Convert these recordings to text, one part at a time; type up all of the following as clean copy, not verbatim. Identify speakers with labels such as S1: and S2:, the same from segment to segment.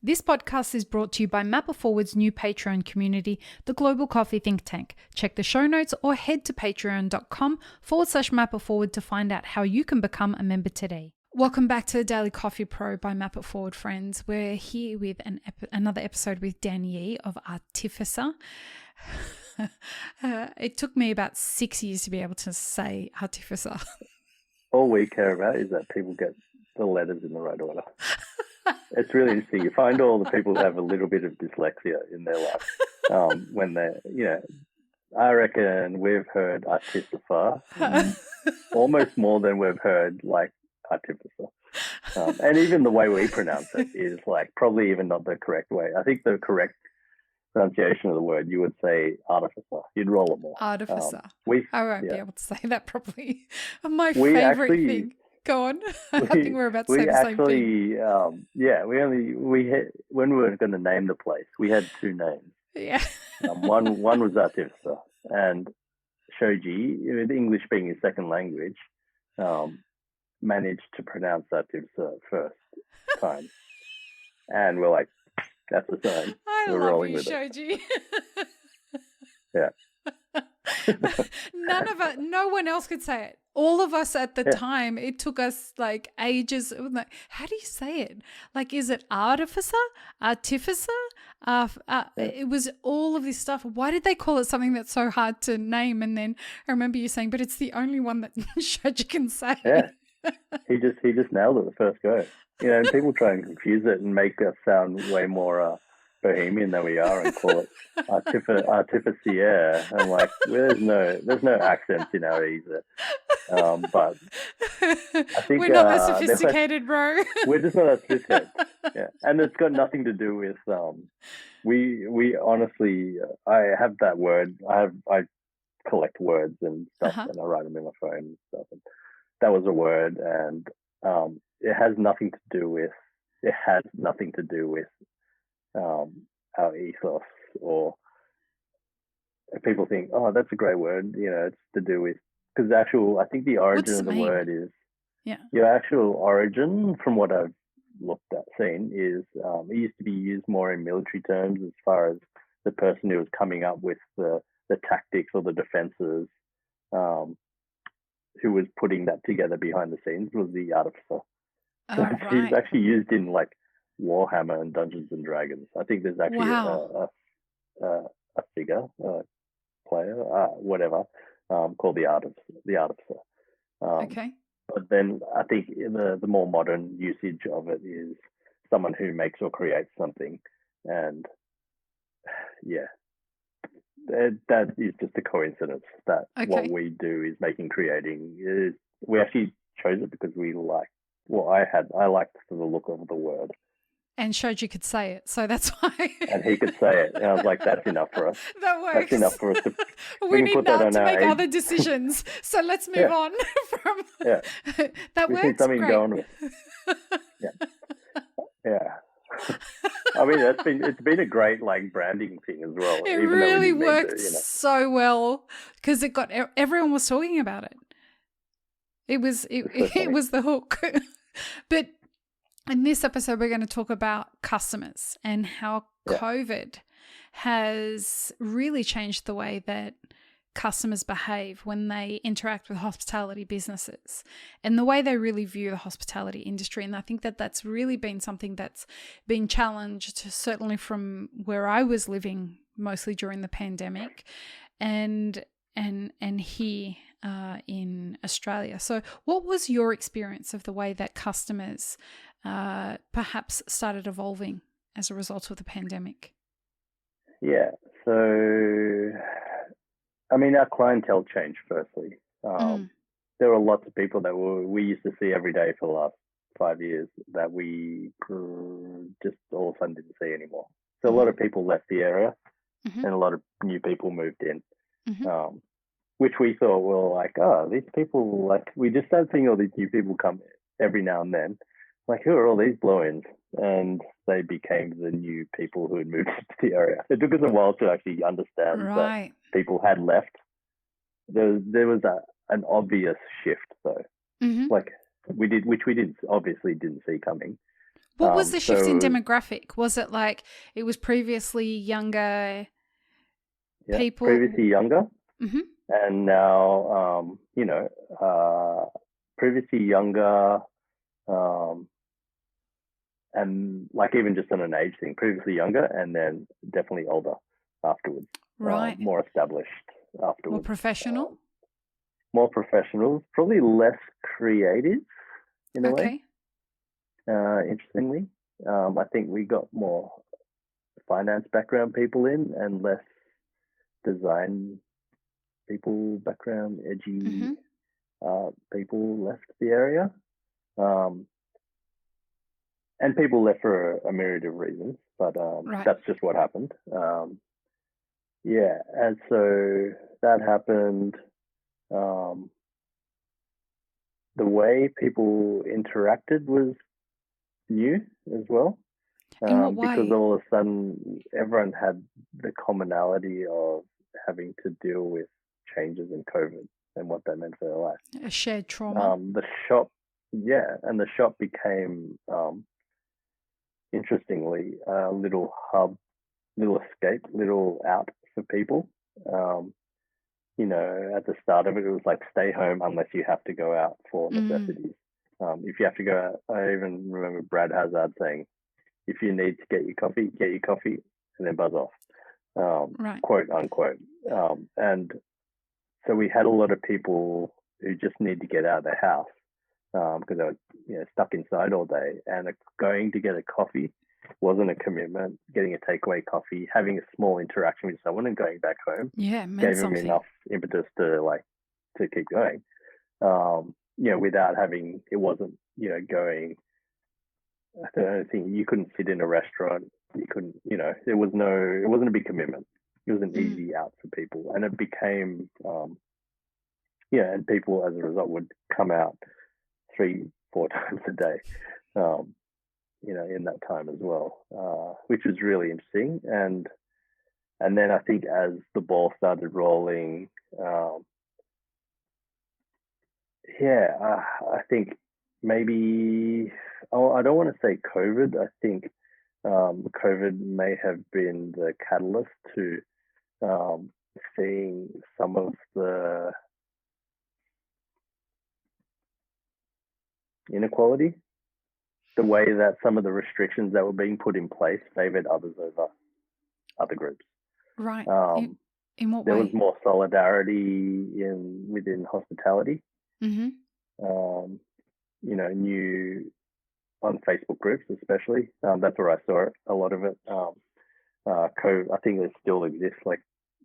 S1: This podcast is brought to you by Mapper Forward's new Patreon community, the Global Coffee Think Tank. Check the show notes or head to patreon.com/Mapper Forward to find out how you can become a member today. Welcome back to the Daily Coffee Pro by Mapper Forward, friends. We're here with another episode with Dan Yee of Artificer. It took me about 6 years to be able to say Artificer.
S2: All we care about is that people get the letters in the right order. It's really interesting. You find all the people who have a little bit of dyslexia in their life when they're, I reckon we've heard Artificer almost more than we've heard like Artificer. And even the way we pronounce it is like probably even not the correct way. I think the correct pronunciation of the word, you would say artificer. You'd roll it more.
S1: Artificer. I won't be able to say that properly. My favorite thing. Go on. I think we're about to say the same thing. When we were going to name the place, we had two names.
S2: Yeah. One was Artificer, and Shoji, with English being his second language, managed to pronounce Artificer first time. And we're like, that's the sign. We're
S1: love
S2: rolling
S1: you,
S2: with
S1: Shoji.
S2: Yeah.
S1: No one else could say it. All of us at the time, it took us like ages. It was like, how do you say it? Like, is it Artificer? Artificer? It was all of this stuff. Why did they call it something that's so hard to name? And then I remember you saying, but it's the only one that Shoji can say.
S2: Yeah. He just nailed it the first go. And people try and confuse it and make us sound way more bohemian than we are and call it Artificier. I'm like, there's no accents in our either. But I think
S1: we're not that sophisticated, bro.
S2: We're just not that sophisticated. Yeah, and it's got nothing to do with we honestly, I have that word. I collect words and stuff, and I write them in my phone and stuff. And that was a word, and it has nothing to do with our ethos, or people think, oh, that's a great word. It's to do with, because I think the origin of the word is, your actual origin, from what I've seen, is it used to be used more in military terms as far as the person who was coming up with the tactics or the defenses, who was putting that together behind the scenes was the artificer. He's actually used in like Warhammer and Dungeons and Dragons. I think there's actually a figure, player, whatever, called the artificer.
S1: Okay.
S2: But then I think the more modern usage of it is someone who makes or creates something, and that is just a coincidence that what we do is creating. We actually chose it because we liked. Well, I liked the look of the word.
S1: And Shoji could say it, so that's why.
S2: And he could say it, and I was like, "That's enough for us.
S1: That works.
S2: That's enough for us.
S1: We need now to make other decisions. So let's move on from.
S2: Yeah,
S1: that
S2: we
S1: works.
S2: need something
S1: great.
S2: going with. Yeah. I mean, it's been a great branding thing as well.
S1: It really worked so well because it got everyone was talking about it. It was the hook. But in this episode, we're going to talk about customers and how COVID has really changed the way that customers behave when they interact with hospitality businesses and the way they really view the hospitality industry. And I think that that's really been something that's been challenged, certainly from where I was living mostly during the pandemic and here in Australia. So what was your experience of the way that customers perhaps started evolving as a result of the pandemic?
S2: Yeah, so I mean, our clientele changed firstly. There were lots of people that we used to see every day for the last 5 years that we just all of a sudden didn't see anymore. So a lot of people left the area and a lot of new people moved in. Which we thought were like, oh, these people, we just started seeing all these new people come every now and then. Like, who are all these blow-ins? And they became the new people who had moved to the area. It took us a while to actually understand that people had left. There was an obvious shift, though, which we obviously didn't see coming.
S1: What was the shift in demographic? Was it like it was previously younger people?
S2: Previously younger,
S1: mm-hmm.
S2: and now, previously younger, and like even just on an age thing, previously younger and then definitely older afterwards.
S1: Right.
S2: More established afterwards.
S1: More professional?
S2: More professionals, probably less creative in a way. Interestingly. I think we got more finance background people in and less design people background, edgy people left the area. And people left for a myriad of reasons, but that's just what happened. And so that happened. The way people interacted was new as well.
S1: In what way?
S2: Because all of a sudden everyone had the commonality of having to deal with changes in COVID and what that meant for their life.
S1: A shared trauma.
S2: And the shop became, interestingly, a little hub, little escape, little out for people. At the start of it, it was like stay home unless you have to go out for necessities. If you have to go out, I even remember Brad Hazard saying, if you need to get your coffee, and then buzz off, quote unquote. And so we had a lot of people who just need to get out of their house because they were stuck inside all day, and going to get a coffee wasn't a commitment. Getting a takeaway coffee, having a small interaction with someone and going back home gave them enough impetus to keep going. Without having, it wasn't, going, I don't think you couldn't sit in a restaurant. You couldn't, it wasn't a big commitment. It was an easy out for people. And it became, and people as a result would come out 3-4 times a day, in that time as well, which was really interesting. And then I think as the ball started rolling, I think maybe, I don't want to say COVID. I think COVID may have been the catalyst to seeing some of the inequality, the way that some of the restrictions that were being put in place favored others over other groups.
S1: Right. In what
S2: there
S1: way?
S2: Was more solidarity within hospitality.
S1: Mm-hmm.
S2: New on Facebook groups, especially. That's where I saw it. A lot of it. I think it still exists, like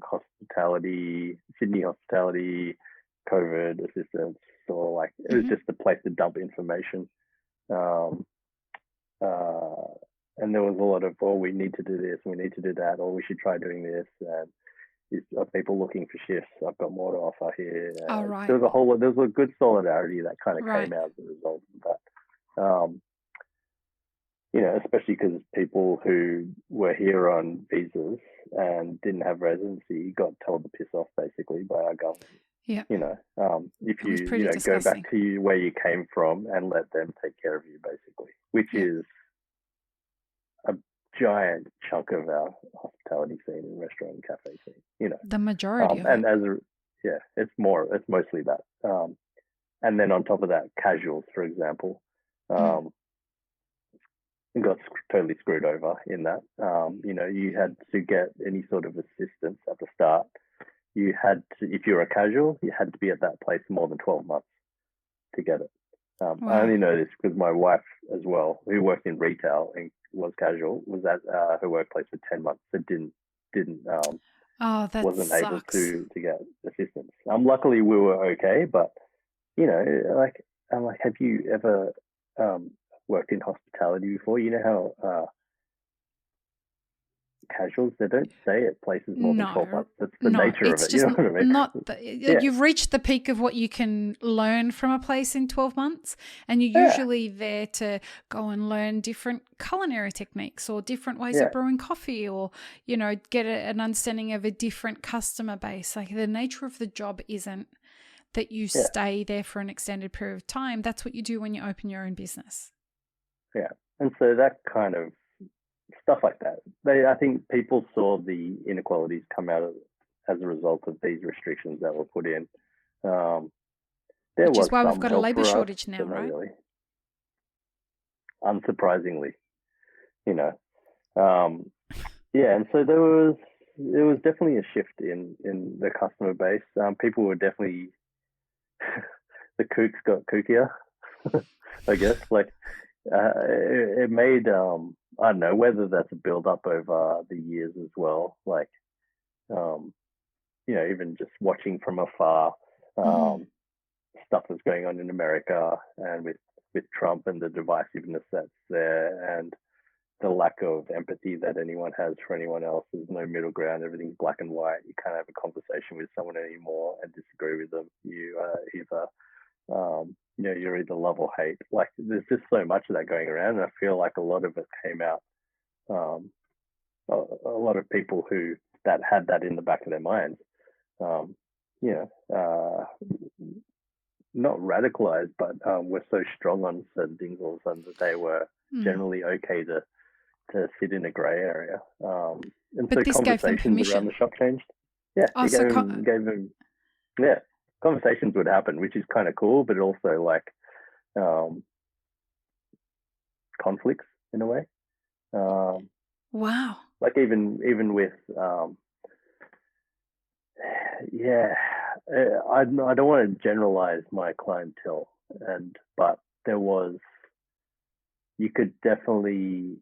S2: hospitality, Sydney hospitality, COVID assistance, or like it was just a place to dump information. And there was a lot of, we need to do this, we need to do that, or we should try doing this. And are people looking for shifts? I've got more to offer here.
S1: Right.
S2: There was a good solidarity that kind of came out as a result of that. Especially because people who were here on visas and didn't have residency got told to piss off basically by our government.
S1: Yeah.
S2: If you go back to where you came from and let them take care of you basically, which is a giant chunk of our hospitality scene and restaurant and cafe scene,
S1: the majority of
S2: and
S1: it.
S2: it's mostly that. And then on top of that, casuals, for example, got totally screwed over in that. You had to get any sort of assistance at the start. You had to, if you're a casual, you had to be at that place more than 12 months to get it. Wow. I only know this because my wife as well, who worked in retail and was casual, was at her workplace for 10 months, so wasn't able to get assistance. Luckily we were okay, but have you ever worked in hospitality before? You know how casuals, they don't stay at places more than 12 months. That's the nature of it. You know what I mean?
S1: You've reached the peak of what you can learn from a place in 12 months, and you're usually there to go and learn different culinary techniques or different ways of brewing coffee, or get an understanding of a different customer base. Like, the nature of the job isn't that you stay there for an extended period of time. That's what you do when you open your own business.
S2: Yeah. And so that kind of stuff like that. I think people saw the inequalities come out as a result of these restrictions that were put in. There
S1: Which
S2: was
S1: is why we've
S2: some
S1: got a
S2: help
S1: labour
S2: for us,
S1: shortage now,
S2: but not
S1: right?
S2: really. Unsurprisingly, you know. And so there was definitely a shift in the customer base. People were definitely the kooks got kookier, I guess. Like it made I don't know whether that's a build up over the years as well. Like even just watching from afar, stuff that's going on in America and with Trump and the divisiveness that's there and the lack of empathy that anyone has for anyone else. There's no middle ground. Everything's black and white. You can't have a conversation with someone anymore and disagree with them. You you're either love or hate. Like there's just so much of that going around, and I feel like a lot of it came out. A lot of people that had that in the back of their minds. Not radicalized, but were so strong on certain things all of a sudden that they were generally okay to sit in a grey area. And
S1: but
S2: so
S1: this gave them
S2: conversations around the shop changed. Yeah, gave them conversations would happen, which is kind of cool, but also like conflicts in a way.
S1: Wow.
S2: Like even with I don't want to generalize my clientele, but you could definitely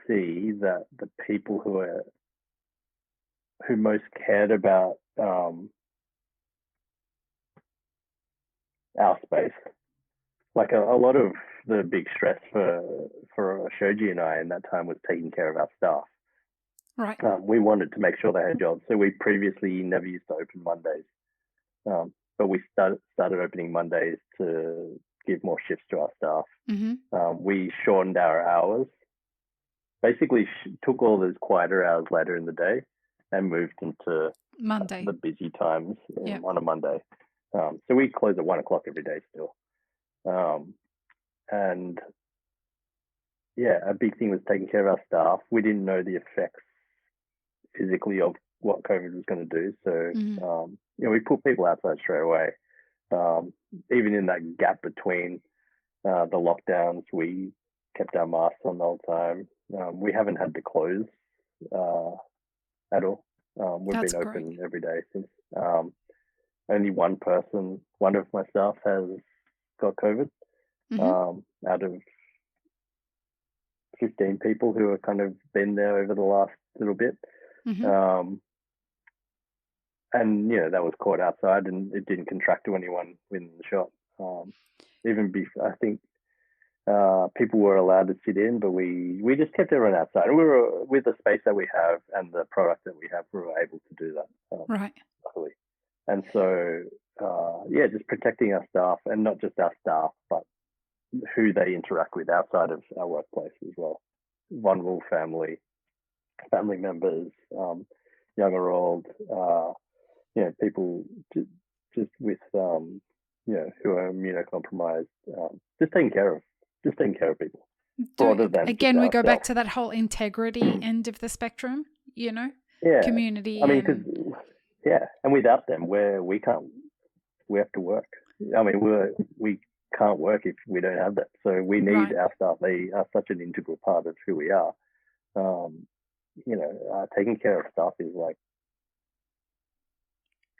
S2: see that the people who most cared about our space, like a lot of the big stress for Shoji and I in that time was taking care of our staff.
S1: Right.
S2: We wanted to make sure they had jobs, so we previously never used to open Mondays, but we started opening Mondays to give more shifts to our staff. We shortened our hours, basically took all those quieter hours later in the day and moved into
S1: Monday,
S2: the busy times on a Monday. So we close at 1:00 every day still. And a big thing was taking care of our staff. We didn't know the effects physically of what COVID was going to do. So, we put people outside straight away. Even in that gap between the lockdowns, we kept our masks on the whole time. We haven't had to close at all. We've been open every day since. Only one of my staff has got COVID out of 15 people who have kind of been there over the last little bit. And that was caught outside and it didn't contract to anyone within the shop. Even before, I think people were allowed to sit in, but we just kept everyone outside. And we were, with the space that we have and the product that we have, we were able to do that.
S1: Right.
S2: Luckily. And so, just protecting our staff, and not just our staff, but who they interact with outside of our workplace as well. Vulnerable family members, young or old, people just with, who are immunocompromised, just taking care of people.
S1: Again, we go back to that whole integrity end of the spectrum, community.
S2: I mean, because, and without them, we have to work. I mean, we can't work if we don't have that. So we need our staff. They are such an integral part of who we are. Taking care of staff is like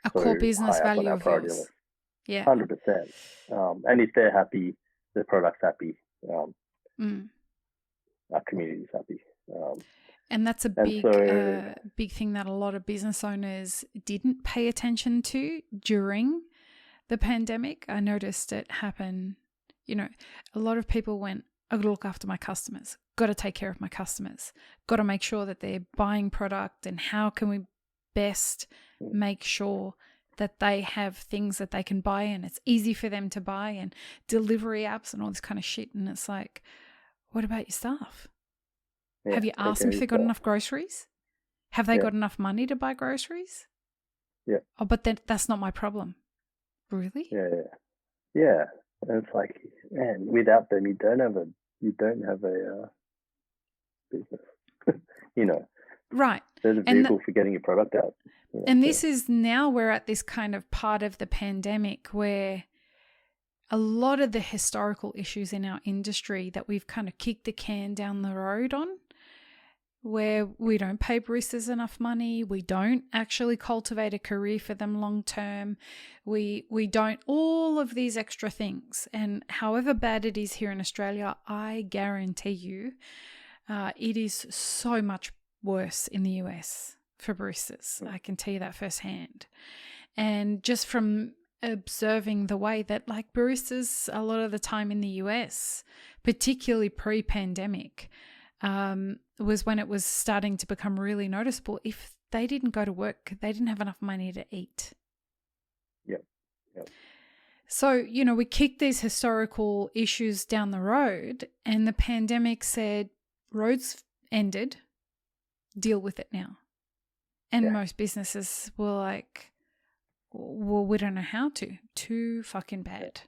S1: a core business value of yours. Yeah,
S2: 100%. And if they're happy, the product's happy. Our community's happy.
S1: And that's a big thing that a lot of business owners didn't pay attention to during the pandemic. I noticed it happen. A lot of people went, I've got to look after my customers, got to take care of my customers, got to make sure that they're buying product, and how can we best make sure that they have things that they can buy and it's easy for them to buy, and delivery apps and all this kind of shit. And it's like, what about your staff? Have you asked them if they've got enough groceries? Have they got enough money to buy groceries?
S2: Yeah.
S1: Oh, but that's not my problem. Really?
S2: Yeah. And it's like, And without them, you don't have a business. You know,
S1: Right.
S2: They're the vehicle for getting your product out. You know,
S1: and this is now we're at this kind of part of the pandemic where a lot of the historical issues in our industry that we've kind of kicked the can down the road on, where we don't pay baristas enough money, we don't actually cultivate a career for them long term, we don't, all of these extra things. And however bad it is here in Australia, I guarantee you it is so much worse in the US for baristas. I can tell you that firsthand. And just from observing the way that like baristas a lot of the time in the US, particularly pre-pandemic, was when it was starting to become really noticeable. If they didn't go to work, they didn't have enough money to eat.
S2: Yep.
S1: So, you know, we kicked these historical issues down the road, and the pandemic said, roads ended, deal with it now. And most businesses were like, well, we don't know how to. Too fucking bad.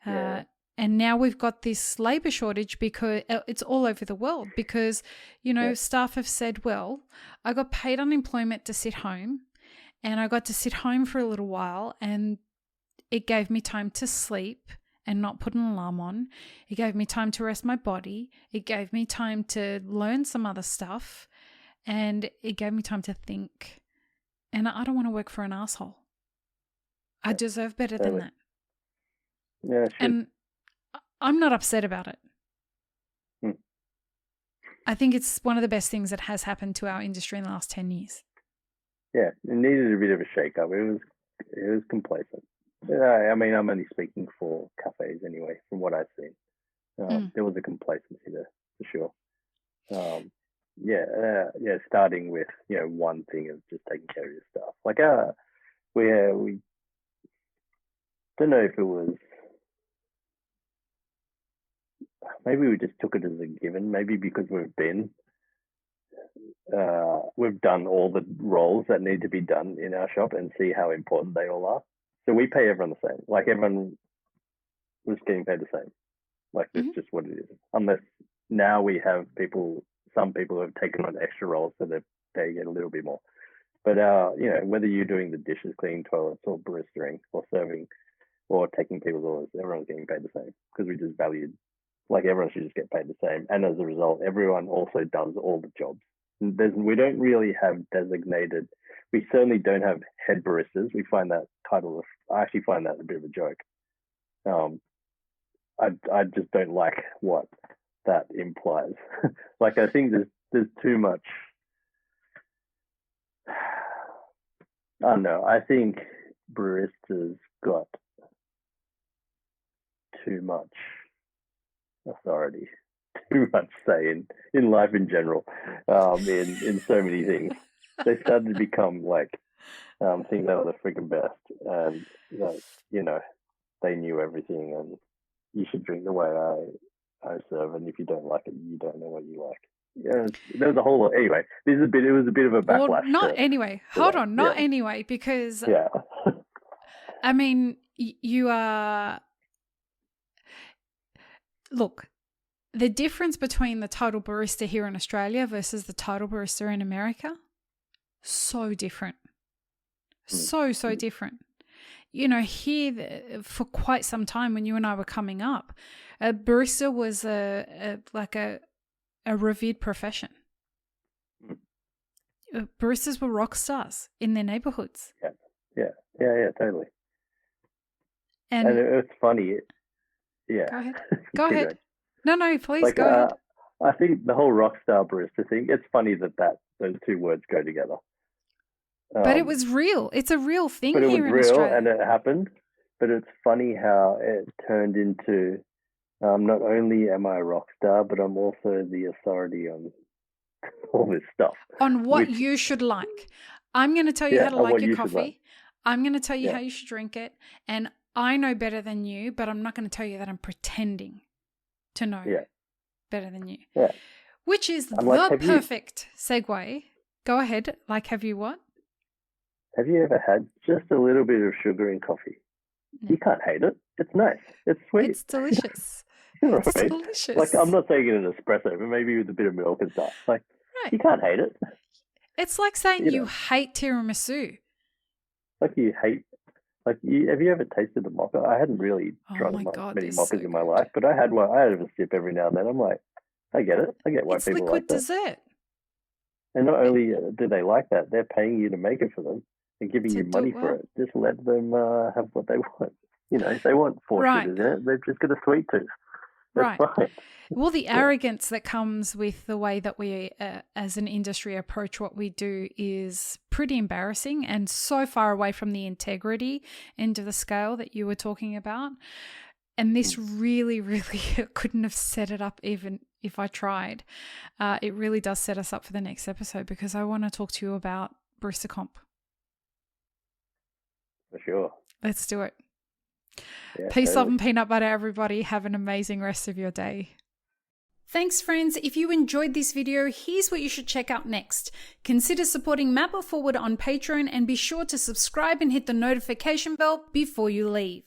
S1: And now we've got this labor shortage because it's all over the world because, you know, staff have said, well, I got paid unemployment to sit home and I got to sit home for a little while and it gave me time to sleep and not put an alarm on. It gave me time to rest my body. It gave me time to learn some other stuff and it gave me time to think. And I don't want to work for an asshole. I deserve better than that.
S2: Yeah, sure.
S1: And I'm not upset about it. I think it's one of the best things that has happened to our industry in the last 10 years.
S2: Yeah, it needed a bit of a shake-up. It was complacent. I mean, I'm only speaking for cafes anyway, from what I've seen. There was a complacency there, for sure. Starting with, you know, one thing of just taking care of your stuff. Like, we don't know if it was, maybe we just took it as a given, maybe because we've done all the roles that need to be done in our shop and see how important they all are. So we pay everyone the same. Like everyone was getting paid the same. Like that's just what it is. Unless now we have some people who have taken on extra roles so that they get a little bit more. But you know, whether you're doing the dishes, cleaning toilets, or baristering, or serving, or taking people's orders, everyone's getting paid the same because we just valued, like everyone should just get paid the same. And as a result, everyone also does all the jobs. We don't really have designated, we certainly don't have head baristas. We find that title, I actually find that a bit of a joke. I just don't like what that implies. Like I think there's too much, I don't know, I think baristas got too much authority, too much say in life in general, in so many things. They started to become like, think they were the freaking best, and you know, they knew everything, and you should drink the way I serve, and if you don't like it, you don't know what you like. Yeah, there was a whole lot. Anyway, it was a bit of a backlash.
S1: Well, not anyway. Hold on, not anyway, because I mean, you are. Look, the difference between the title barista here in Australia versus the title barista in America, so different. So different. You know, here for quite some time when you and I were coming up, a barista was a revered profession. Baristas were rock stars in their neighborhoods.
S2: Yeah, totally. And it's funny. Yeah.
S1: Go ahead. No, please
S2: like,
S1: go ahead.
S2: I think the whole rock star barista thing, it's funny that those two words go together.
S1: But it was real. It's a real thing here in Australia. But it was real
S2: and it happened. But it's funny how it turned into, not only am I a rock star, but I'm also the authority on all this stuff.
S1: On what you should like. I'm going to tell you how to like your coffee. Like. I'm going to tell you how you should drink it. And I know better than you, but I'm not going to tell you that I'm pretending to know better than you.
S2: Yeah.
S1: Which is the perfect segue. Go ahead. Like, have you what?
S2: Have you ever had just a little bit of sugar in coffee? No. You can't hate it. It's nice. It's sweet.
S1: It's delicious.
S2: Right?
S1: It's delicious.
S2: Like, I'm not saying it in an espresso, but maybe with a bit of milk and stuff. Like,
S1: Right.
S2: you can't hate it.
S1: It's like saying you hate tiramisu.
S2: Like you hate. Like, have you ever tasted the mocha? I hadn't really drunk many mochas in my life, but I had one. I had a sip every now and then. I'm like, I get it. I get why people like that.
S1: It's liquid dessert.
S2: And not only do they like that, they're paying you to make it for them and giving you money for it. Just let them have what they want. You know, if they want 4 sugars in it, they've just got a sweet tooth. That's fine.
S1: Well, the arrogance that comes with the way that we, as an industry, approach what we do is pretty embarrassing and so far away from the integrity end of the scale that you were talking about. And this really, really couldn't have set it up even if I tried. It really does set us up for the next episode because I want to talk to you about Barista Comp.
S2: For sure.
S1: Let's do it.
S2: Yeah,
S1: Peace, love, and peanut butter, everybody. Have an amazing rest of your day. Thanks, friends. If you enjoyed this video, here's what you should check out next. Consider supporting Map It Forward on Patreon and be sure to subscribe and hit the notification bell before you leave.